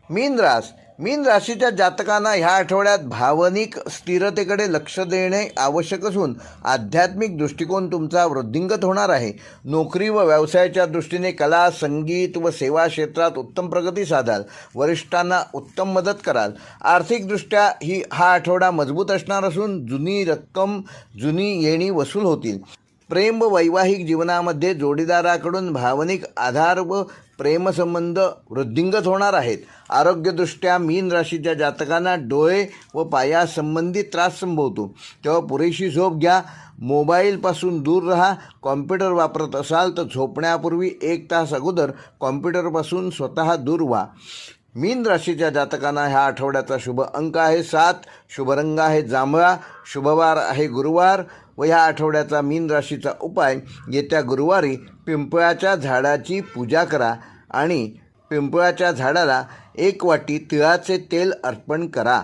मीन राशीच्या जातकांना ह्या आठवड्यात भावनिक स्थिरतेकडे लक्ष देणे आवश्यक असून आध्यात्मिक दृष्टिकोन तुमचा वृद्धिंगत होणार आहे. नोकरी व व्यवसायाच्या दृष्टीने कला, संगीत व सेवा क्षेत्रात उत्तम प्रगती साधाल. वरिष्ठांना उत्तम मदत कराल. आर्थिकदृष्ट्या हा आठवडा मजबूत असणार असून जुनी रक्कम, जुनी येणी वसूल होतील. प्रेम व वैवाहिक जीवनामध्ये जोडीदाराकडून भावनिक आधार व प्रेमसंबंध वृद्धिंगत होणार आहेत. आरोग्यदृष्ट्या मीन राशीच्या जातकांना डोळे व पायासंबंधी त्रास संभवतो, तेव्हा पुरेशी झोप घ्या. मोबाईलपासून दूर राहा. कॉम्प्युटर वापरत असाल तर झोपण्यापूर्वी 1 तास अगोदर कॉम्प्युटरपासून स्वतः दूर व्हा. मीन राशीच्या जातकांना ह्या आठवड्याचा शुभ अंक आहे 7. शुभ रंग आहे जांभळा. शुभवार आहे गुरुवार. व ह्या आठवड्याचा मीन राशीचा उपाय, येत्या गुरुवारी पिंपळाच्या झाडाची पूजा करा आणि पिंपळाच्या झाडाला 1 वाटी तिळाचे तेल अर्पण करा.